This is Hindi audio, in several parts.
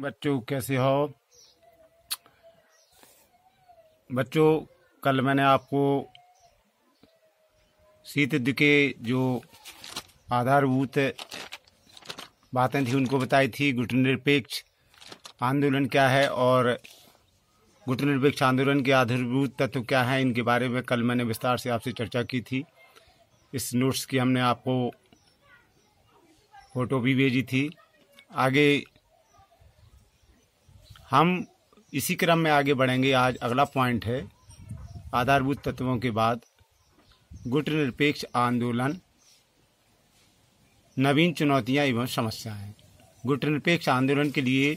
बच्चों कैसे हो। बच्चों कल मैंने आपको शीत युद्ध के जो आधारभूत बातें थी उनको बताई थी। गुटनिरपेक्ष आंदोलन क्या है और गुटनिरपेक्ष आंदोलन के आधारभूत तत्व क्या हैं, इनके बारे में कल मैंने विस्तार से आपसे चर्चा की थी। इस नोट्स की हमने आपको फ़ोटो भी भेजी थी। आगे हम इसी क्रम में आगे बढ़ेंगे। आज अगला पॉइंट है आधारभूत तत्वों के बाद गुटनिरपेक्ष आंदोलन, नवीन चुनौतियां एवं समस्याएं। गुटनिरपेक्ष आंदोलन के लिए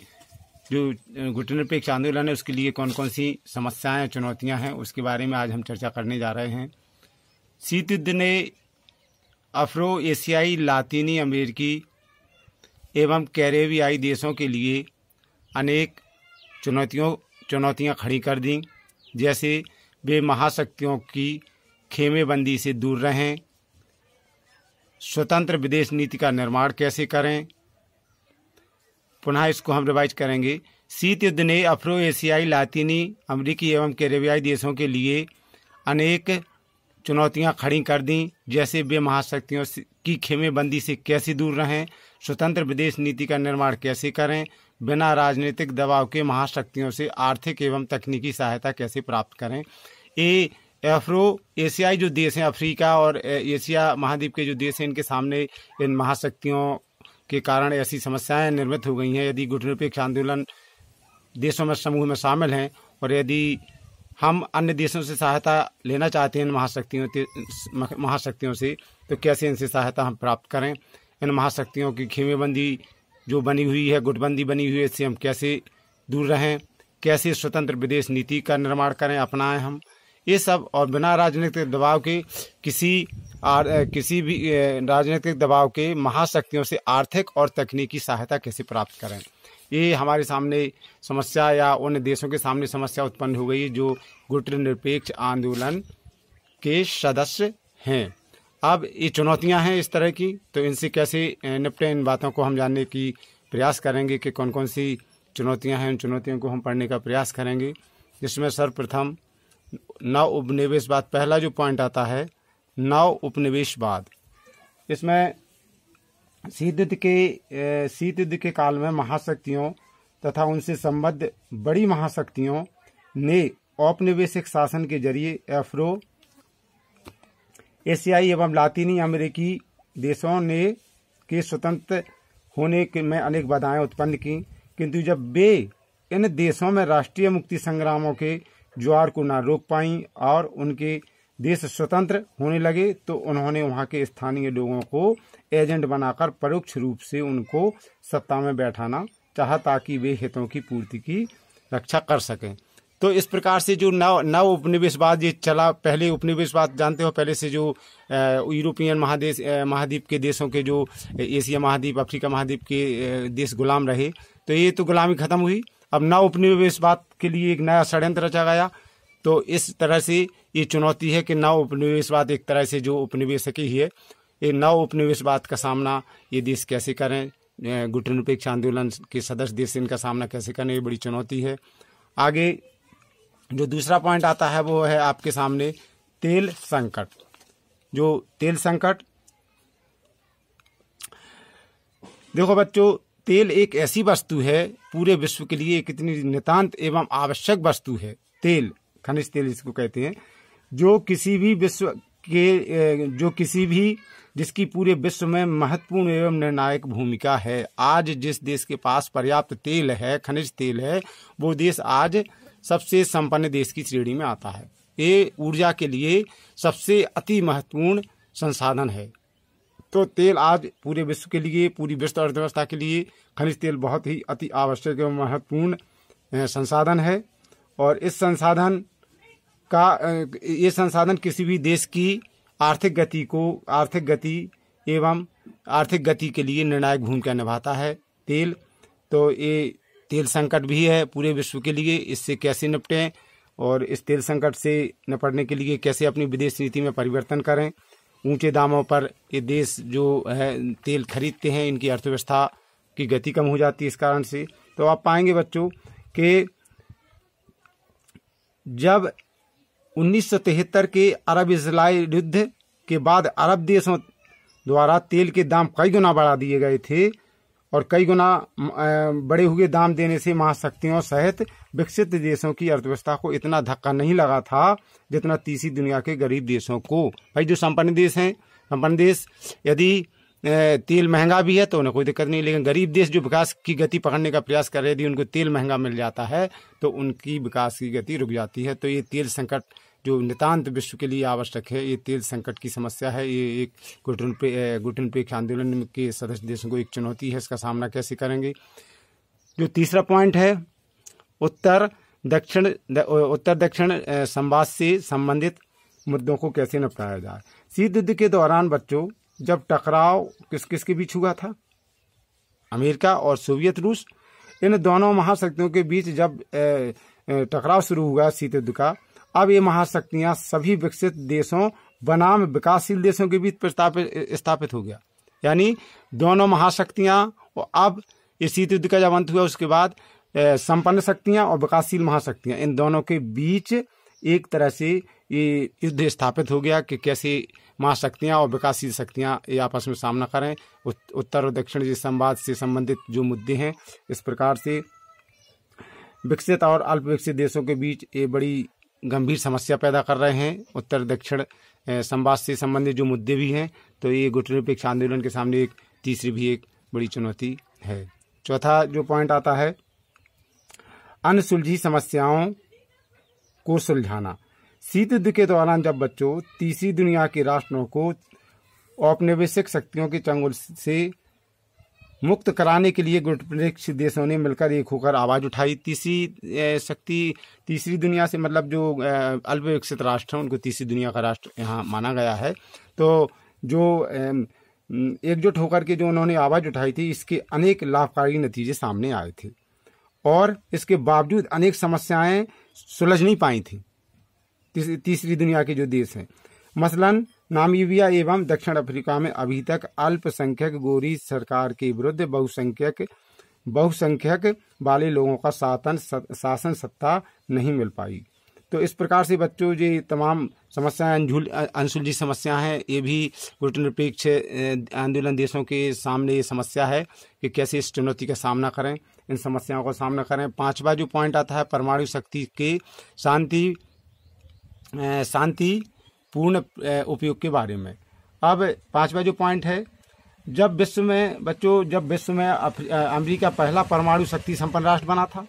जो गुटनिरपेक्ष आंदोलन है उसके लिए कौन कौन सी समस्याएं चुनौतियां हैं उसके बारे में आज हम चर्चा करने जा रहे हैं। शीत युद्ध ने अफ्रो एशियाई, लातीनी अमेरिकी एवं कैरेबियाई देशों के लिए अनेक चुनौतियां खड़ी कर दी। जैसे वे महाशक्तियों की खेमेबंदी से दूर रहें, स्वतंत्र विदेश नीति का निर्माण कैसे करें। पुनः इसको हम रिवाइज करेंगे। शीत युद्ध ने अफ्रो एशियाई, लातीनी अमेरिकी एवं कैरेबियाई देशों के लिए अनेक चुनौतियां खड़ी कर दी। जैसे वे महाशक्तियों की खेमेबंदी से कैसे दूर रहें, स्वतंत्र विदेश नीति का निर्माण कैसे करें, बिना राजनीतिक दबाव के महाशक्तियों से आर्थिक एवं तकनीकी सहायता कैसे प्राप्त करें। ये अफ्रो एशियाई जो देश हैं, अफ्रीका और एशिया महाद्वीप के जो देश हैं, इनके सामने इन महाशक्तियों के कारण ऐसी समस्याएं निर्मित हो गई हैं। यदि गुटनिरपेक्ष आंदोलन देशों में समूह में शामिल हैं और यदि हम अन्य देशों से सहायता लेना चाहते हैं इन महाशक्तियों से, तो कैसे इनसे सहायता हम प्राप्त करें। इन महाशक्तियों की खेमेबंदी जो बनी हुई है, गुटबंदी बनी हुई है, इससे हम कैसे दूर रहें, कैसे स्वतंत्र विदेश नीति का निर्माण करें, अपनाएं हम ये सब। और बिना राजनीतिक दबाव के किसी भी राजनीतिक दबाव के महाशक्तियों से आर्थिक और तकनीकी सहायता कैसे प्राप्त करें। ये हमारे सामने समस्या या उन देशों के सामने समस्या उत्पन्न हो गई जो गुटनिरपेक्ष आंदोलन के सदस्य हैं। अब ये चुनौतियां हैं इस तरह की, तो इनसे कैसे निपटें, इन बातों को हम जानने की प्रयास करेंगे कि कौन कौन सी चुनौतियां हैं। उन चुनौतियों को हम पढ़ने का प्रयास करेंगे। जिसमें सर्वप्रथम नव उपनिवेशवाद, पहला जो पॉइंट आता है नव उपनिवेशवाद। इसमें शीत युद्ध के काल में महाशक्तियों तथा उनसे संबद्ध बड़ी महाशक्तियों ने औपनिवेशिक शासन के जरिए अफ्रो एशियाई एवं लातीनी अमेरिकी देशों ने के स्वतंत्र होने में अनेक बाधाएं उत्पन्न की। किंतु जब वे इन देशों में राष्ट्रीय मुक्ति संग्रामों के ज्वार को न रोक पाईं और उनके देश स्वतंत्र होने लगे, तो उन्होंने वहां के स्थानीय लोगों को एजेंट बनाकर परोक्ष रूप से उनको सत्ता में बैठाना चाहा ताकि वे हितों की पूर्ति की रक्षा कर सकें। तो इस प्रकार से जो नव उपनिवेशवाद ये चला। पहले उपनिवेशवाद जानते हो, पहले से जो यूरोपियन महाद्वीप के देशों के जो एशिया महाद्वीप, अफ्रीका महाद्वीप के देश गुलाम रहे, तो ये तो गुलामी खत्म हुई। अब नव उपनिवेशवाद के लिए एक नया षड्यंत्र रचा गया। तो इस तरह से ये चुनौती है कि नव उपनिवेशवाद एक तरह से जो उपनिवेशक ही है, ये नव उपनिवेशवाद का सामना ये देश कैसे करें, गुटनिरपेक्ष आंदोलन के सदस्य देश इनका सामना कैसे करें, ये बड़ी चुनौती है। आगे जो दूसरा पॉइंट आता है वो है आपके सामने तेल संकट। जो तेल संकट, देखो बच्चों, तेल एक ऐसी वस्तु है पूरे विश्व के लिए एक इतनी नितांत एवं आवश्यक वस्तु है। तेल, खनिज तेल इसको कहते हैं, जिसकी पूरे विश्व में महत्वपूर्ण एवं निर्णायक भूमिका है। आज जिस देश के पास पर्याप्त तेल है, खनिज तेल है, वो देश आज सबसे संपन्न देश की श्रेणी में आता है। ये ऊर्जा के लिए सबसे अति महत्वपूर्ण संसाधन है। तो तेल आज पूरे विश्व के लिए, पूरी विश्व अर्थव्यवस्था के लिए खनिज तेल बहुत ही अति आवश्यक एवं महत्वपूर्ण संसाधन है। और इस संसाधन किसी भी देश की आर्थिक गति के लिए निर्णायक भूमिका निभाता है तेल। तो ये तेल संकट भी है पूरे विश्व के लिए। इससे कैसे निपटें और इस तेल संकट से निपटने के लिए कैसे अपनी विदेश नीति में परिवर्तन करें। ऊंचे दामों पर ये देश जो है तेल खरीदते हैं, इनकी अर्थव्यवस्था की गति कम हो जाती है इस कारण से। तो आप पाएंगे बच्चों कि जब 1973 के अरब इजराइल युद्ध के बाद अरब देशों द्वारा तेल के दाम कई गुना बढ़ा दिए गए थे और कई गुना बढ़े हुए दाम देने से महाशक्तियों सहित विकसित देशों की अर्थव्यवस्था को इतना धक्का नहीं लगा था जितना तीसरी दुनिया के गरीब देशों को। भाई जो संपन्न देश हैं, संपन्न देश यदि तेल महंगा भी है तो उन्हें कोई दिक्कत नहीं, लेकिन गरीब देश जो विकास की गति पकड़ने का प्रयास कर रहे, यदि उनको तेल महंगा मिल जाता है तो उनकी विकास की गति रुक जाती है। तो ये तेल संकट जो नितांत विश्व के लिए आवश्यक है, ये तेल संकट की समस्या है। ये एक गुटनिरपेक्ष आंदोलन के सदस्य देशों को एक चुनौती है, इसका सामना कैसे करेंगे। जो तीसरा पॉइंट है, उत्तर दक्षिण संवाद से संबंधित मुद्दों को कैसे निपटाया जाए। शीत युद्ध के दौरान बच्चों जब टकराव किसके बीच हुआ था, अमेरिका और सोवियत रूस, इन दोनों महाशक्तियों के बीच जब टकराव शुरू हुआ शीत युद्ध का, अब ये महाशक्तियां सभी विकसित देशों बनाम विकासशील देशों के बीच स्थापित हो गया। यानी दोनों महाशक्तियां, और अब ये शीत युद्ध का जब अंत हुआ उसके बाद संपन्न शक्तियां और विकासशील महाशक्तियां, इन दोनों के बीच एक तरह से ये युद्ध स्थापित हो गया कि कैसे महाशक्तियां और विकासशील शक्तियां ये आपस में सामना करें। उत्तर और दक्षिण के संवाद से संबंधित जो मुद्दे हैं, इस प्रकार से विकसित और अल्प विकसित देशों के बीच ये बड़ी गंभीर समस्या पैदा कर रहे हैं। उत्तर दक्षिण संवाद से संबंधित जो मुद्दे भी हैं, तो ये गुटनिरपेक्ष आंदोलन के सामने एक तीसरी भी एक बड़ी चुनौती है। चौथा जो पॉइंट आता है, अनसुलझी समस्याओं को सुलझाना। शीत युद्ध के दौरान जब बच्चों तीसरी दुनिया के राष्ट्रों को औपनिवेशिक शक्तियों के चंगुल से मुक्त कराने के लिए गुटनिरपेक्ष देशों ने मिलकर एक होकर आवाज उठाई। तीसरी दुनिया से मतलब जो अल्प विकसित राष्ट्र हैं, उनको तीसरी दुनिया का राष्ट्र यहाँ माना गया है। तो जो एकजुट होकर के जो उन्होंने आवाज उठाई थी, इसके अनेक लाभकारी नतीजे सामने आए थे और इसके बावजूद अनेक समस्याएं सुलझ नहीं पाई थी तीसरी दुनिया के जो देश हैं। मसलन नामीबिया एवं दक्षिण अफ्रीका में अभी तक अल्पसंख्यक गोरी सरकार के विरुद्ध बहुसंख्यक वाले लोगों का शासन सत्ता नहीं मिल पाई। तो इस प्रकार से बच्चों ये तमाम समस्याएं, अनसुलझी समस्या हैं, ये भी गुटनिरपेक्ष आंदोलन देशों के सामने ये समस्या है कि कैसे इस चुनौती का सामना करें, इन समस्याओं का सामना करें। पांचवा जो पॉइंट आता है, परमाणु शक्ति के शांतिपूर्ण उपयोग के बारे में। अब पांचवा जो पॉइंट है, जब विश्व में अमेरिका पहला परमाणु शक्ति संपन्न राष्ट्र बना था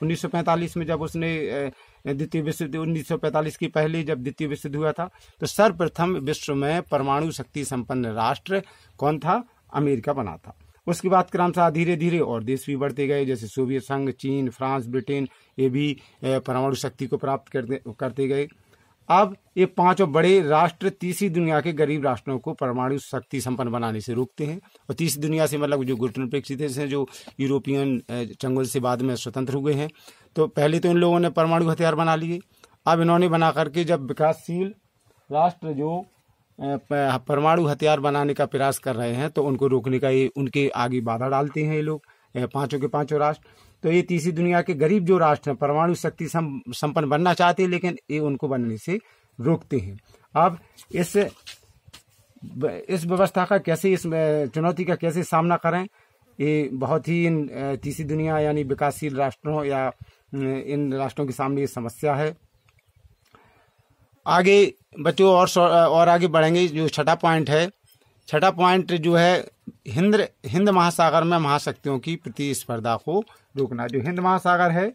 1945 में, जब उसने द्वितीय विश्व 1945 की पहले जब द्वितीय विश्व युद्ध हुआ था, तो सर्वप्रथम विश्व में परमाणु शक्ति संपन्न राष्ट्र कौन था, अमेरिका बना था। उसके बाद क्रमशः धीरे धीरे और देश भी बढ़ते गए, जैसे सोवियत संघ, चीन, फ्रांस, ब्रिटेन, ये भी परमाणु शक्ति को प्राप्त करते गए। अब ये पांचों बड़े राष्ट्र तीसरी दुनिया के गरीब राष्ट्रों को परमाणु शक्ति संपन्न बनाने से रोकते हैं। और तीसरी दुनिया से मतलब जो गुटनिरपेक्ष देश हैं, जो यूरोपियन चंगुल से बाद में स्वतंत्र हुए हैं, तो पहले तो इन लोगों ने परमाणु हथियार बना लिए। अब इन्होंने बना करके जब विकासशील राष्ट्र जो परमाणु हथियार बनाने का प्रयास कर रहे हैं, तो उनको रोकने का ये उनके आगे बाधा डालते हैं ये लोग, पांचों के पांचों राष्ट्र। तो ये तीसरी दुनिया के गरीब जो राष्ट्र हैं, परमाणु शक्ति संपन्न बनना चाहते हैं, लेकिन ये उनको बनने से रोकते हैं। अब इस व्यवस्था का कैसे, इस चुनौती का कैसे सामना करें, ये बहुत ही इन तीसरी दुनिया यानी विकासशील राष्ट्रों या इन राष्ट्रों के सामने ये समस्या है। आगे बच्चों और आगे बढ़ेंगे। जो छठा पॉइंट है, छठा पॉइंट जो है, हिंद महासागर में महाशक्तियों की प्रतिस्पर्धा को रोकना। जो हिंद महासागर है,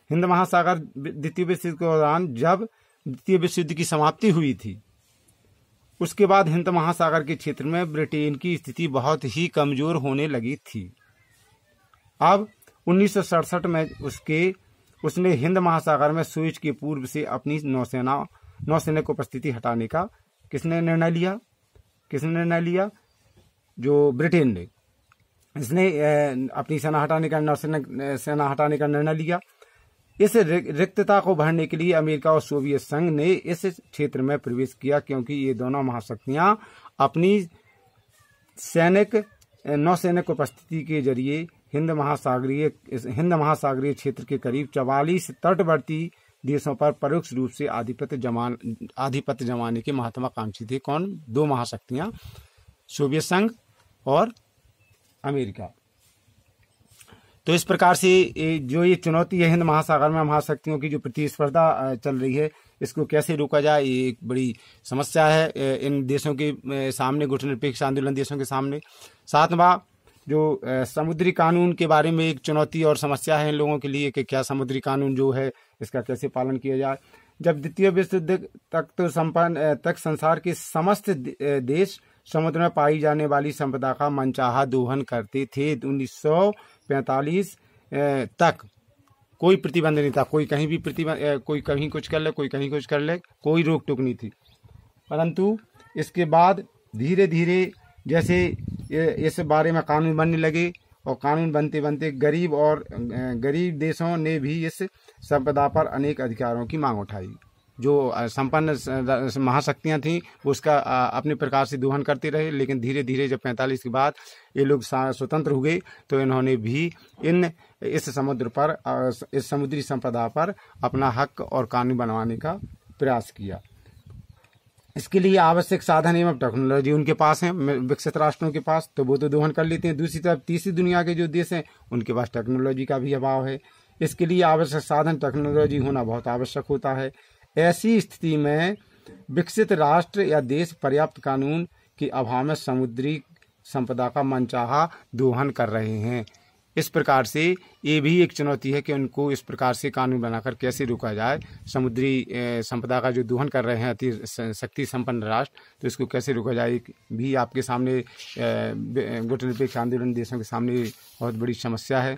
हिंद महासागर द्वितीय विश्व युद्ध के दौरान जब द्वितीय विश्व युद्ध की समाप्ति हुई थी, उसके बाद हिंद महासागर के क्षेत्र में ब्रिटेन की स्थिति बहुत ही कमजोर होने लगी थी। अब 1967 में उसने हिंद महासागर में सुएज के पूर्व से अपनी नौसेना को उपस्थिति हटाने का किसने निर्णय लिया? जो ब्रिटेन ने, इसने अपनी सेना हटाने का निर्णय लिया। इस रिक्तता को भरने के लिए अमेरिका और सोवियत संघ ने इस क्षेत्र में प्रवेश किया, क्योंकि ये दोनों महाशक्तियां अपनी नौसैनिक उपस्थिति के जरिए हिंद महासागरीय क्षेत्र के करीब 44 तटवर्ती देशों पर परोक्ष रूप से आधिपत्य जमाने के महत्वाकांक्षी थे। कौन? 2 महाशक्तियां, सोवियत संघ और अमेरिका। तो इस प्रकार से जो ये चुनौती है हिंद महासागर में महाशक्तियों की जो प्रतिस्पर्धा चल रही है, इसको कैसे रोका जाए, ये एक बड़ी समस्या है इन देशों के सामने, गुटनिरपेक्ष आंदोलन देशों के सामने। 7वां जो समुद्री कानून के बारे में एक चुनौती और समस्या है इन लोगों के लिए कि क्या समुद्री कानून जो है इसका कैसे पालन किया जाए। जब द्वितीय विश्व युद्ध तक संसार के समस्त देश समुद्र में पाई जाने वाली संपदा का मनचाहा दोहन करते थे। 1945 तक कोई प्रतिबंध नहीं था, कोई कहीं भी कोई कहीं कुछ कर ले, कोई कहीं कुछ कर ले, कोई रोक टोक नहीं थी। परंतु इसके बाद धीरे धीरे जैसे इस बारे में कानून बनने लगे और कानून बनते बनते गरीब देशों ने भी इस संपदा पर अनेक अधिकारों की मांग उठाई। जो संपन्न महाशक्तियां थीं वो उसका अपने प्रकार से दोहन करते रहे, लेकिन धीरे धीरे जब 45 के बाद ये लोग स्वतंत्र हुए तो इन्होंने भी इस समुद्री संपदा पर अपना हक और कानून बनवाने का प्रयास किया। इसके लिए आवश्यक साधन एवं टेक्नोलॉजी उनके पास है, विकसित राष्ट्रों के पास, तो वो तो दोहन कर लेते हैं। दूसरी तरफ तीसरी दुनिया के जो देश हैं उनके पास टेक्नोलॉजी का भी अभाव है। इसके लिए आवश्यक साधन टेक्नोलॉजी होना बहुत आवश्यक होता है। ऐसी स्थिति में विकसित राष्ट्र या देश पर्याप्त कानून के अभाव में समुद्री संपदा का मनचाहा दोहन कर रहे हैं। इस प्रकार से ये भी एक चुनौती है कि उनको इस प्रकार से कानून बनाकर कैसे रोका जाए। समुद्री संपदा का जो दोहन कर रहे हैं अति शक्ति संपन्न राष्ट्र, तो इसको कैसे रोका जाए भी आपके सामने गुटनिरपेक्ष आंदोलन देशों के सामने बहुत बड़ी समस्या है।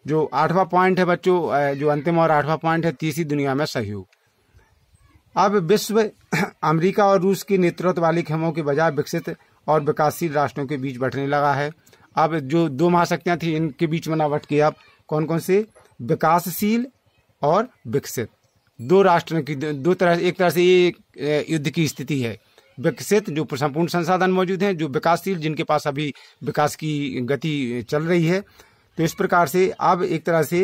जो 8वां पॉइंट है बच्चों, जो अंतिम और 8वां पॉइंट है, तीसरी दुनिया में सहयोग। अब विश्व अमेरिका और रूस के नेतृत्व वाले खेमों के बजाय विकसित और विकासशील राष्ट्रों के बीच बंटने लगा है। अब जो 2 महाशक्तियां थी इनके बीच में ना बट के अब कौन कौन से? विकासशील और विकसित 2 राष्ट्र की एक तरह से ये युद्ध की स्थिति है। विकसित जो संपूर्ण संसाधन मौजूद हैं, जो विकासशील जिनके पास अभी विकास की गति चल रही है। तो इस प्रकार से अब एक तरह से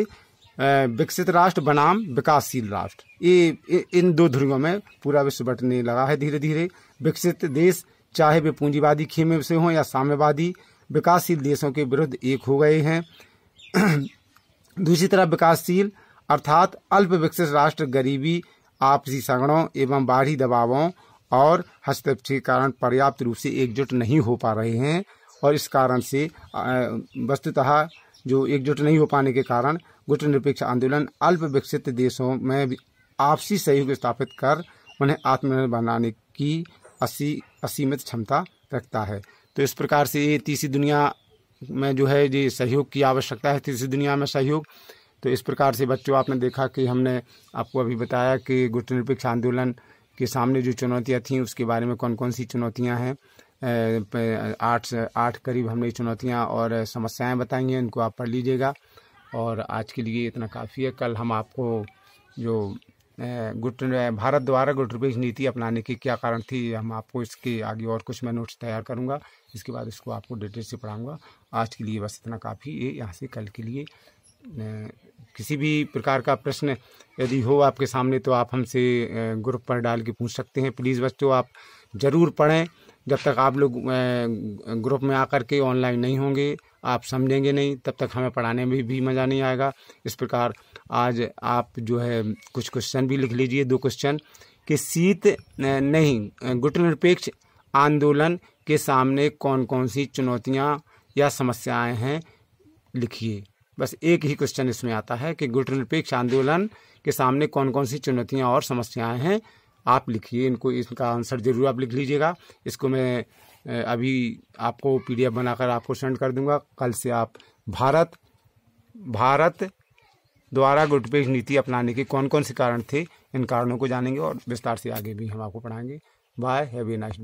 विकसित राष्ट्र बनाम विकासशील राष्ट्र, ये इन 2 ध्रुवों में पूरा विश्व बंटने लगा है धीरे धीरे। विकसित देश चाहे वे पूंजीवादी खेमे से हों या साम्यवादी, विकासशील देशों के विरुद्ध एक हो गए हैं। दूसरी तरफ विकासशील अर्थात अल्प विकसित राष्ट्र गरीबी, आपसी झगड़ों एवं बाहरी दबावों और हस्तक्षेप के कारण पर्याप्त रूप से एकजुट नहीं हो पा रहे हैं। और इस कारण से वस्तुतः जो एकजुट नहीं हो पाने के कारण गुटनिरपेक्ष आंदोलन अल्प विकसित देशों में आपसी सहयोग स्थापित कर उन्हें आत्मनिर्भर बनाने की असीमित क्षमता रखता है। तो इस प्रकार से ये तीसरी दुनिया में जो है ये सहयोग की आवश्यकता है, तीसरी दुनिया में सहयोग। तो इस प्रकार से बच्चों आपने देखा कि हमने आपको अभी बताया कि गुटनिरपेक्ष आंदोलन के सामने जो चुनौतियाँ थीं उसके बारे में कौन कौन सी चुनौतियाँ हैं। 8 करीब हमने चुनौतियाँ और समस्याएं बताई हैं, इनको आप पढ़ लीजिएगा। और आज के लिए इतना काफ़ी है। कल हम आपको जो भारत द्वारा गुटनिरपेक्ष नीति अपनाने के क्या कारण थी, हम आपको इसके आगे और कुछ मैं नोट्स तैयार करूंगा, इसके बाद इसको आपको डिटेल से पढ़ाऊंगा। आज के लिए बस इतना काफ़ी है। यहाँ से कल के लिए किसी भी प्रकार का प्रश्न यदि हो आपके सामने तो आप हमसे ग्रुप पर डाल के पूछ सकते हैं। प्लीज़ बच्चों आप ज़रूर पढ़ें। जब तक आप लोग ग्रुप में आकर के ऑनलाइन नहीं होंगे, आप समझेंगे नहीं, तब तक हमें पढ़ाने में भी मज़ा नहीं आएगा। इस प्रकार आज आप जो है कुछ क्वेश्चन भी लिख लीजिए, 2 क्वेश्चन कि गुटनिरपेक्ष आंदोलन के सामने कौन कौन सी चुनौतियां या समस्याएं हैं, लिखिए। बस एक ही क्वेश्चन इसमें आता है कि गुटनिरपेक्ष आंदोलन के सामने कौन कौन सी चुनौतियां और समस्याएं हैं, आप लिखिए। इसका आंसर जरूर आप लिख लीजिएगा। इसको मैं अभी आपको PDF बनाकर आपको सेंड कर दूंगा। कल से आप भारत द्वारा गुटनिरपेक्ष नीति अपनाने के कौन कौन से कारण थे, इन कारणों को जानेंगे और विस्तार से आगे भी हम आपको पढ़ाएंगे। Bye, have a nice day.